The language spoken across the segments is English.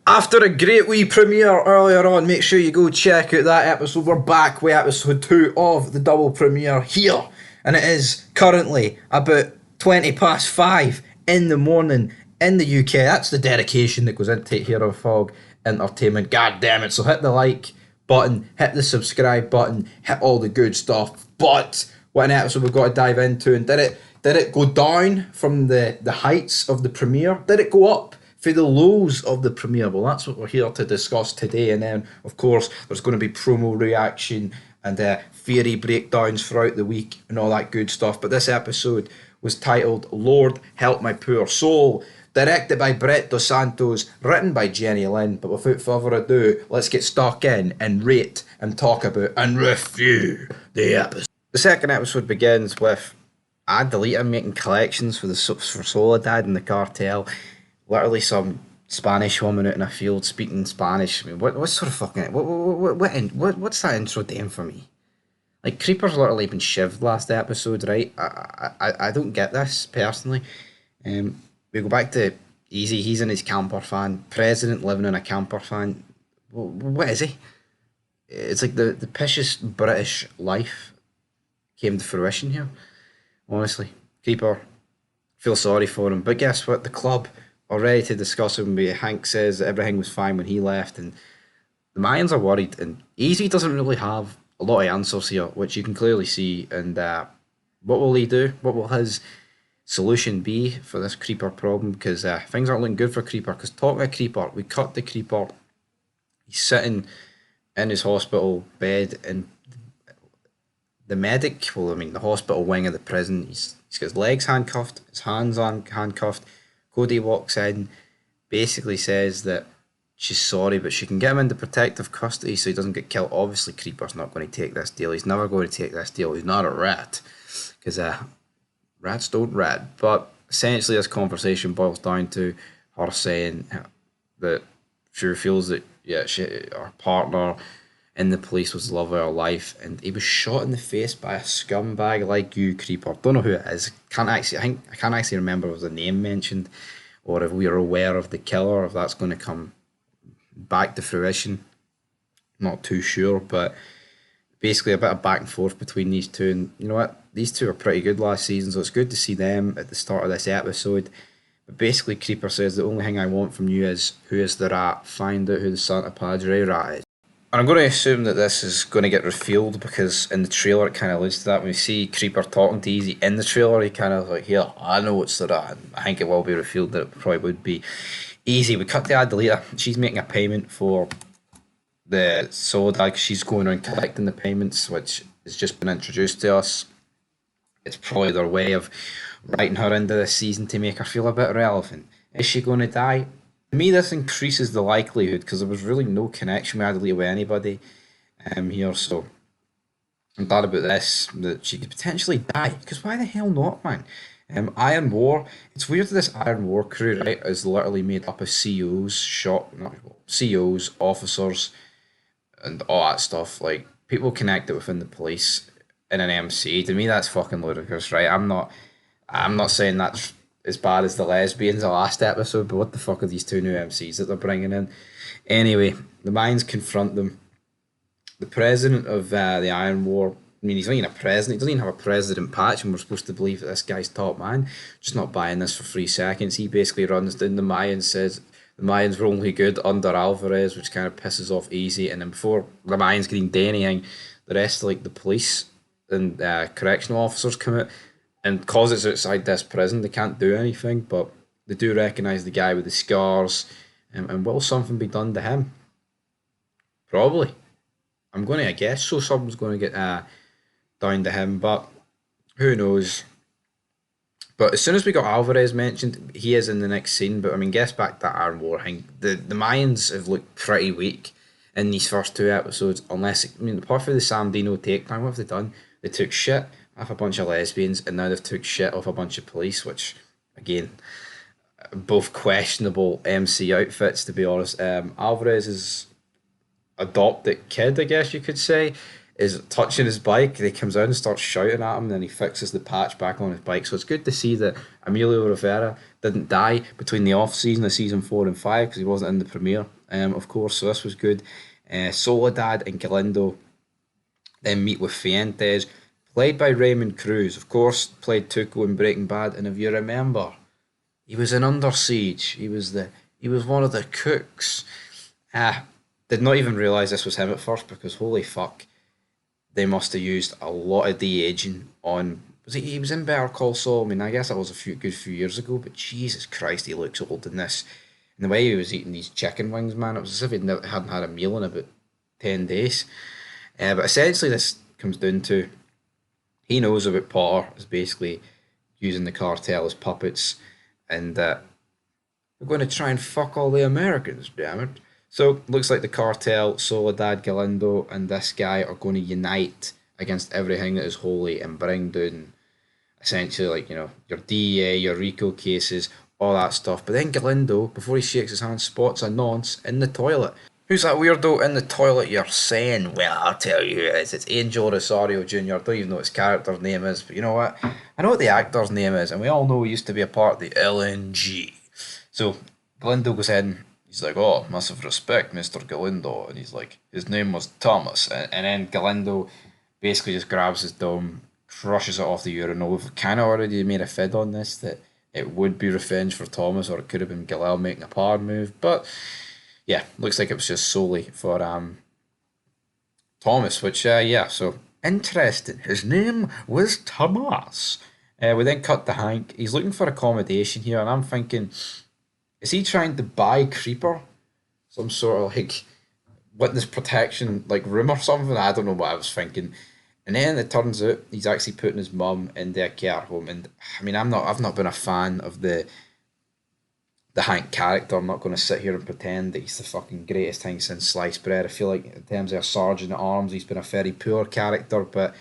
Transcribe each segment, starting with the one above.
After a great wee premiere earlier on, make sure you go check out that episode. We're back with episode 2 of the double premiere here, and it is currently about 20 past 5 in the morning in the UK. That's the dedication that goes into Hero Fog Entertainment. God damn it. So hit the like button, hit the subscribe button, hit all the good stuff. But what an episode we've got to dive into. And did it go down from the heights of the premiere? Did it go up for the lows of the premiere? Well, that's what we're here to discuss today. And then, of course, there's going to be promo reaction and theory breakdowns throughout the week and all that good stuff. But this episode was titled Lord Help My Poor Soul, directed by Brett Dos Santos, written by Jenny Lynn. But without further ado, let's get stuck in and rate and talk about and review the episode. The second episode begins with Adelita making collections for Soledad and the Cartel. Literally some Spanish woman out in a field speaking Spanish. I mean, what sort of fucking what's that intro doing for me? Like, Creeper's literally been shivved last episode, right? I don't get this personally. We go back to Easy. He's in his camper van. President living in a camper van. What is he? It's like the pishest British life came to fruition here. Honestly, Creeper, feel sorry for him. But guess what? The club are ready to discuss him. Hank says that everything was fine when he left, and the Mayans are worried. And Easy doesn't really have a lot of answers here, which you can clearly see. And what will he do? What will his solution be for this Creeper problem? Because things aren't looking good for Creeper. Because talking about Creeper, we cut the Creeper. He's sitting in his hospital bed, and the hospital wing of the prison, he's got his legs handcuffed, his hands handcuffed. Cody walks in, basically says that she's sorry, but she can get him into protective custody so he doesn't get killed. Obviously, Creeper's not going to take this deal. He's never going to take this deal. He's not a rat, because rats don't rat. But essentially, this conversation boils down to her saying that she feels that her partner in the police was the love of her life, and he was shot in the face by a scumbag like you, Creeper. Don't know who it is. I can't actually remember if there was a name mentioned, or if we are aware of the killer, if that's going to come back to fruition. Not too sure, but basically a bit of back and forth between these two. And you know what? These two are pretty good last season, so it's good to see them at the start of this episode. But basically, Creeper says the only thing I want from you is, who is the rat? Find out who the Santa Padre rat is. And I'm going to assume that this is going to get revealed, because in the trailer it kind of alludes to that. When we see Creeper talking to Easy in the trailer, he kind of like, here, I know it's the rat. And I think it will be revealed that it probably would be Easy. We cut to Adelita. She's making a payment for the soda. She's going around collecting the payments, which has just been introduced to us. It's probably their way of writing her into this season to make her feel a bit relevant. Is she going to die? To me, this increases the likelihood, because there was really no connection with Adelita with anybody here. So I'm glad about this, that she could potentially die, because why the hell not, man? Iron War. It's weird that this Iron War crew, right, is literally made up of CEOs, officers, and all that stuff. Like, people connected within the police in an MC. To me, that's fucking ludicrous, right? I'm not saying that's as bad as the lesbians the last episode, but what the fuck are these two new MCs that they're bringing in? Anyway, the Mayans confront them. The president of the Iron War, I mean, he's not even a president, he doesn't even have a president patch, and we're supposed to believe that this guy's top man. Just not buying this for 3 seconds. He basically runs down the Mayans, says the Mayans were only good under Alvarez, which kind of pisses off Easy, and then before the Mayans can do anything, the rest of the police and correctional officers come out. And because it's outside this prison, they can't do anything, but they do recognise the guy with the scars. And will something be done to him? Probably. I'm going to guess so. Something's going to get down to him, but who knows? But as soon as we got Alvarez mentioned, he is in the next scene. But I mean, guess back to that Iron War thing. The Mayans have looked pretty weak in these first 2 episodes, apart from the Samdino takedown, what have they done? They took shit off a bunch of lesbians, and now they've took shit off a bunch of police, which, again, both questionable MC outfits, to be honest. Alvarez's adopted kid, I guess you could say, is touching his bike. He comes out and starts shouting at him, and then he fixes the patch back on his bike. So it's good to see that Emilio Rivera didn't die between the off season of season 4 and 5 because he wasn't in the premiere, of course. So this was good. Soledad and Galindo then meet with Fuentes, played by Raymond Cruz. Of course, played Tuco in Breaking Bad, and if you remember, he was in Under Siege. He was one of the cooks. Did not even realise this was him at first because holy fuck, they must have used a lot of de-aging on. He was in Better Call Saul. I mean, I guess that was a good few years ago, but Jesus Christ, he looks old in this. And the way he was eating these chicken wings, man, it was as if he hadn't had a meal in about 10 days. But essentially, this comes down to he knows about Potter is basically using the cartel as puppets, and we're going to try and fuck all the Americans, damn it. So looks like the cartel, Soledad Galindo, and this guy are going to unite against everything that is holy and bring down essentially like your DEA, your RICO cases, all that stuff. But then Galindo, before he shakes his hand, spots a nonce in the toilet. Who's that weirdo in the toilet you're saying? Well, I'll tell you who it is. It's Angel Rosario Jr. I don't even know what his character's name is, but you know what? I know what the actor's name is, and we all know he used to be a part of the LNG. So Galindo goes in. He's like, oh, massive respect, Mr. Galindo. And he's like, his name was Thomas. And then Galindo basically just grabs his dome, crushes it off the urinal. We've kind of already made a fid on this that it would be revenge for Thomas, or it could have been Galil making a power move. But yeah, looks like it was just solely for Thomas, which, yeah, so interesting. His name was Thomas. We then cut to Hank. He's looking for accommodation here, and I'm thinking, is he trying to buy Creeper? Some sort of like witness protection like room or something? I don't know what I was thinking. And then it turns out he's actually putting his mum in their care home. And I mean, I've not been a fan of the Hank character. I'm not going to sit here and pretend that he's the fucking greatest thing since sliced bread. I feel like in terms of a sergeant at arms, he's been a very poor character. But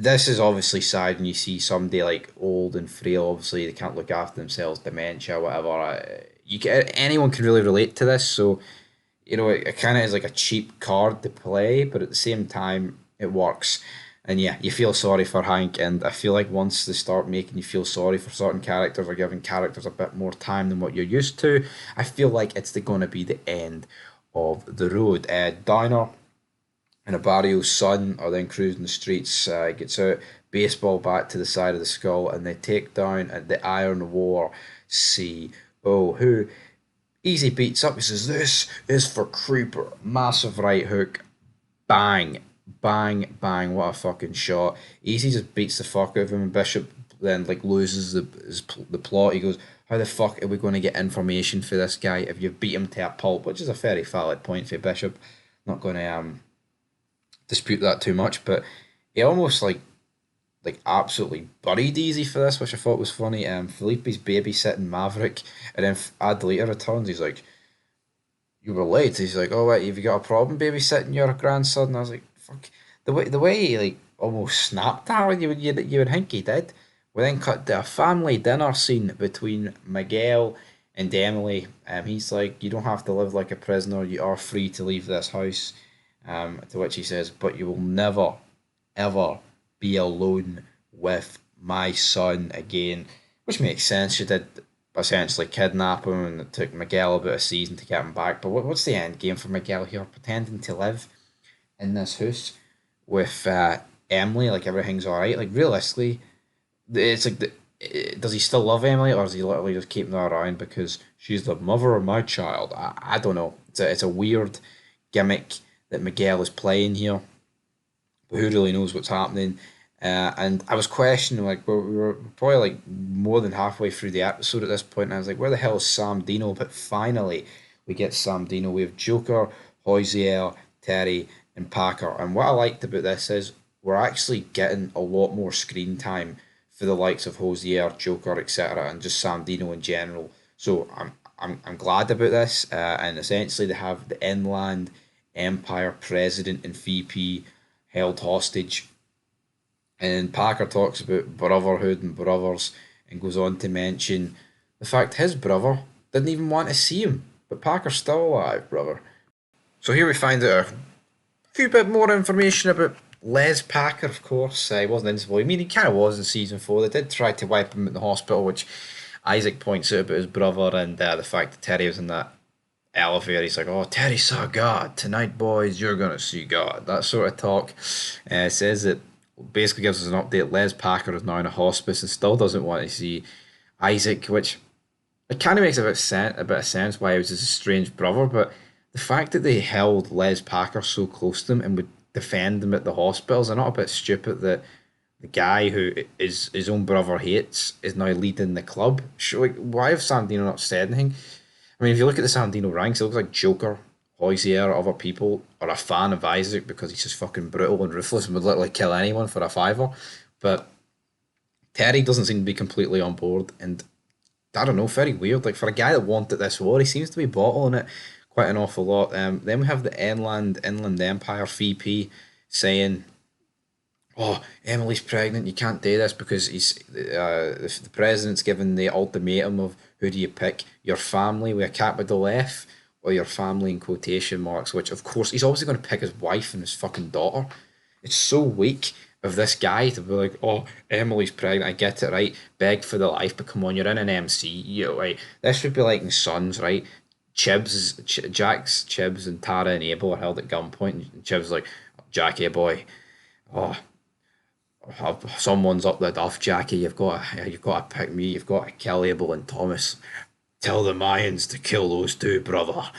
this is obviously sad when you see somebody like old and frail. Obviously, they can't look after themselves, dementia, whatever. Anyone can really relate to this. So it kind of is like a cheap card to play, but at the same time, it works. And yeah, you feel sorry for Hank, and I feel like once they start making you feel sorry for certain characters or giving characters a bit more time than what you're used to, I feel like it's going to be the end of the road. Diner and a barrio's son are then cruising the streets, gets out, baseball bat to the side of the skull, and they take down the Iron War CO, who easy beats up. He says, "This is for Creeper." Massive right hook, bang, bang, bang. What a fucking shot. Easy just beats the fuck out of him, and Bishop then like loses the plot. He goes, how the fuck are we going to get information for this guy if you beat him to a pulp? Which is a very valid point for Bishop. Not going to dispute that too much, but he almost like absolutely buried Easy for this, which I thought was funny. Felipe's babysitting Maverick, and then Ad later returns. He's like, "You were late." He's like, "Oh wait, have you got a problem babysitting your grandson?" And I was like, "Fuck." The way he like almost snapped at her, you would think he did. We then cut to a family dinner scene between Miguel and Emily. He's like, "You don't have to live like a prisoner. You are free to leave this house." To which he says, "But you will never, ever be alone with my son again," which makes sense. She did essentially kidnap him, and it took Miguel about a season to get him back. But what's the end game for Miguel here? Pretending to live in this house with Emily, like everything's all right. Like realistically, it's like does he still love Emily, or is he literally just keeping her around because she's the mother of my child? I don't know. It's a weird gimmick that Miguel is playing here, but who really knows what's happening? And I was questioning, like, we were probably like more than halfway through the episode at this point, and I was like, where the hell is SAMDINO? But finally, we get SAMDINO. We have Joker, Hozier, Terry, and Packer. And what I liked about this is we're actually getting a lot more screen time for the likes of Hozier, Joker, etc., and just SAMDINO in general. So I'm glad about this. And essentially, they have the Inland Empire president and VP held hostage. And Packer talks about brotherhood and brothers and goes on to mention the fact his brother didn't even want to see him. But Packer's still alive, brother. So here we find out our few bit more information about Les Packer, of course. He wasn't invincible. I mean, he kind of was in season 4. They did try to wipe him at the hospital, which Isaac points out about his brother and the fact that Terry was in that elevator. He's like, "Oh, Terry saw God tonight, boys. You're gonna see God." That sort of talk. Says that basically gives us an update. Les Packer is now in a hospice and still doesn't want to see Isaac, which it kind of makes a bit of sense why he was his estranged brother, but the fact that they held Les Packer so close to him and would defend him at the hospitals are not a bit stupid that the guy who his own brother hates is now leading the club. Sure, like, why have Sandino not said anything? I mean, if you look at the Sandino ranks, it looks like Joker, Hoysier, other people are a fan of Isaac because he's just fucking brutal and ruthless and would literally kill anyone for a fiver. But Terry doesn't seem to be completely on board, and I don't know, very weird. Like for a guy that wanted this war, he seems to be bottling it quite an awful lot. Then we have the Inland Empire VP saying, "Oh, Emily's pregnant. You can't do this because the president's given the ultimatum of who do you pick, your family with a capital F or your family in quotation marks." Which of course he's obviously going to pick his wife and his fucking daughter. It's so weak of this guy to be like, "Oh, Emily's pregnant. I get it, right? Beg for the life, but come on, you're in an MC, right? This would be like in Sons, right? Jax, Chibs, and Tara and Abel are held at gunpoint, and Chibs is like, Jackie boy, oh, someone's up the duff, Jackie. You've got to pick me. You've got to kill Abel and Thomas. Tell the Mayans to kill those two, brother."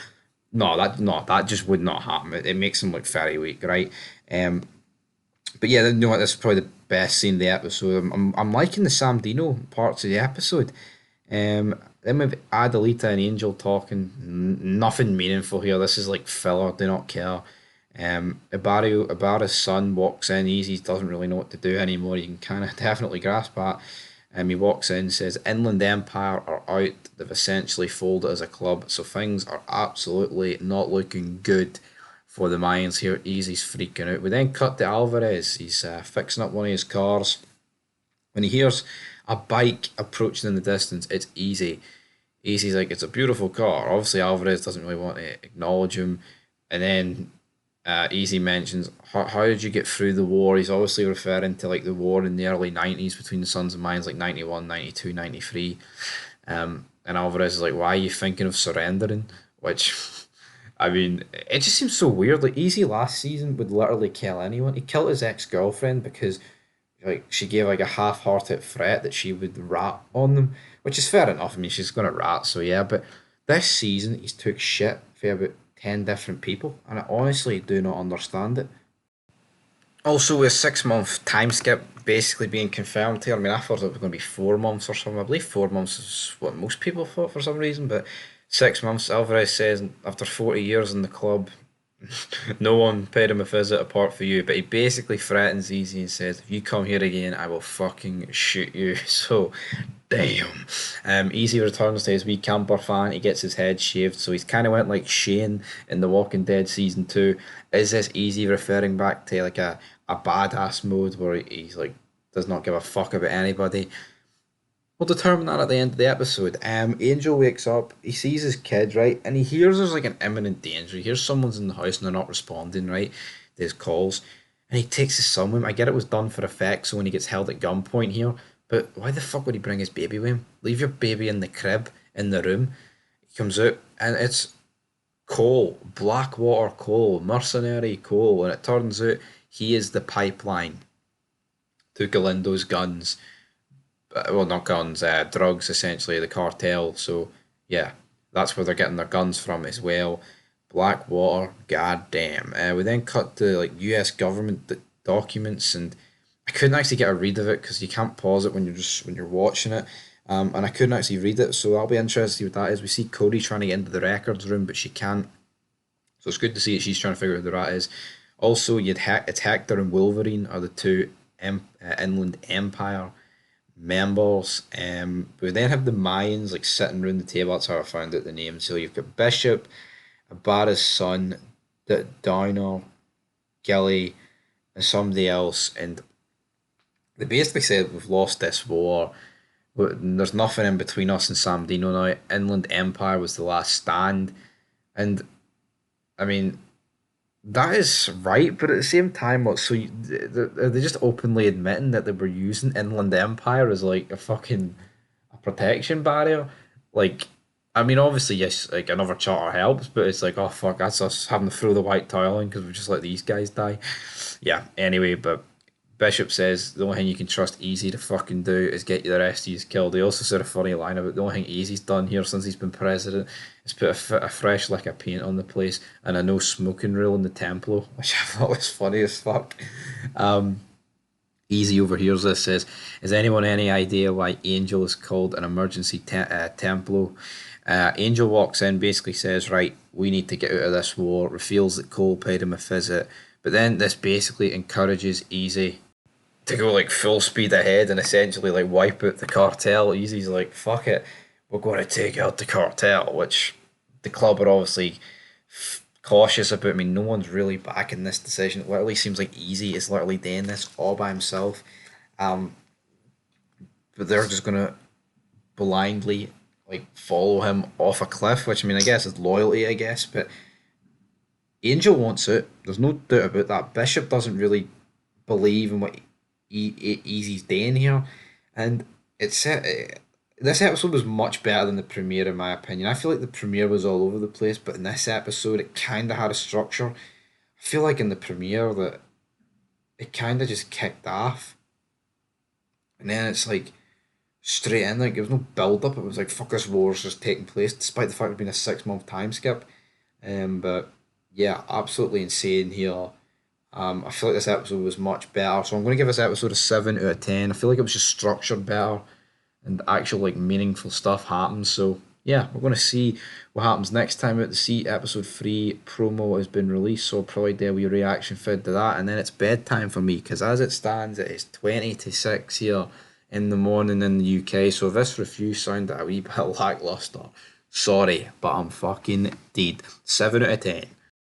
No, that just would not happen. It makes him look very weak, right? But yeah, you know what? This is probably the best scene of the episode. I'm liking the Samdino parts of the episode. Then we've Adelita and Angel talking. Nothing meaningful here. This is like filler. Do not care. Ibarra's son walks in. Easy doesn't really know what to do anymore. You can kind of definitely grasp that. He walks in, says Inland Empire are out. They've essentially folded as a club, so things are absolutely not looking good for the Mayans here. Easy's freaking out. We then cut to Alvarez. He's fixing up one of his cars. When he hears a bike approaching in the distance, it's Easy. Easy's like, "It's a beautiful car." Obviously, Alvarez doesn't really want to acknowledge him. And then Easy mentions, how did you get through the war? He's obviously referring to like the war in the early 90s between the Sons of Mayans, like 91, 92, 93. And Alvarez is like, "Why are you thinking of surrendering?" Which, I mean, it just seems so weird. Like, Easy last season would literally kill anyone. He killed his ex girlfriend because like she gave like a half-hearted threat that she would rat on them, which is fair enough. I mean, she's gonna rat, so yeah. But this season, he's took shit for about 10 different people, and I honestly do not understand it. Also, with 6 month time skip basically being confirmed here, I mean, I thought it was going to be 4 months or something. I believe 4 months is what most people thought for some reason, but 6 months. Alvarez says after 40 years in the club, no one paid him a visit apart from you, but he basically threatens Easy and says, "If you come here again, I will fucking shoot you." So, damn. Easy returns to his wee camper fan. He gets his head shaved, so he's kind of went like Shane in The Walking Dead season 2. Is this Easy referring back to like a badass mode where he's like does not give a fuck about anybody? We'll determine that at the end of the episode. Angel wakes up, he sees his kid, right, and he hears there's like an imminent danger. He hears someone's in the house and they're not responding, right, to his calls. And he takes his son with him. I get it was done for effect, so when he gets held at gunpoint here, but why the fuck would he bring his baby with him? Leave your baby in the crib, in the room. He comes out, and it's Cole, Blackwater Cole, mercenary Cole, and it turns out he is the pipeline to Galindo's guns. Well, not guns, drugs essentially, the cartel. So yeah, that's where they're getting their guns from as well. Blackwater, goddamn. We then cut to like U.S. government documents, and I couldn't actually get a read of it because you can't pause it when you're watching it. And I couldn't actually read it, so I'll be interested to see what that is. We see Cody trying to get into the records room, but she can't. So it's good to see that she's trying to figure out who the rat is. Also, it's Hector and Wolverine are the two Inland Empire members. We then have the Mayans like sitting around the table. That's how I found out the name. So you've got Bishop, Ibarra's son, Downer, Gilly, and somebody else, and they basically said we've lost this war. There's nothing in between us and Samdino now. Inland Empire was the last stand, and I mean That is right, but at the same time, what? So are they just openly admitting that they were using Inland Empire as like a fucking a protection barrier? Like, I mean, obviously, yes, like another charter helps, but it's like, oh fuck, that's us having to throw the white tile in because we just let these guys die. Yeah. Anyway, but Bishop says the only thing you can trust Easy to fucking do is get the rest of you killed. He also said a funny line about the only thing Easy's done here since he's been president is put a fresh lick of paint on the place and a no smoking rule in the Templo, which I thought was funny as fuck. Um, Easy overhears this, says, "Has anyone any idea why Angel is called an emergency Templo?" Angel walks in, basically says, "Right, we need to get out of this war." Reveals that Cole paid him a visit, but then this basically encourages Easy to go like full speed ahead and essentially like wipe out the cartel. Easy's like, fuck it, we're going to take out the cartel, which the club are obviously cautious about. I mean, no one's really backing this decision. It literally seems like Easy is literally doing this all by himself. Um, but they're just going to blindly like follow him off a cliff, which I mean, I guess is loyalty, I guess, but Angel wants it. There's no doubt about that. Bishop doesn't really believe in what Easy's doing here, and it's this episode was much better than the premiere in my opinion. I feel like the premiere was all over the place, but in this episode it kind of had a structure. I feel like in the premiere that it kind of just kicked off, and then it's like straight in. Like there was no build up. It was like fuck, this war's just taking place, despite the fact it being a 6 month time skip. But yeah, absolutely insane here. I feel like this episode was much better, so I'm going to give this episode a 7 out of 10. I feel like it was just structured better, and actual like meaningful stuff happens. So yeah, we're going to see what happens next time out to see episode 3 promo has been released. So I'll probably do a wee reaction vid to that, and then it's bedtime for me because as it stands, it is 20 to 6 here in the morning in the UK. So if this review sounded a wee bit lackluster, sorry, but I'm fucking dead. 7 out of 10.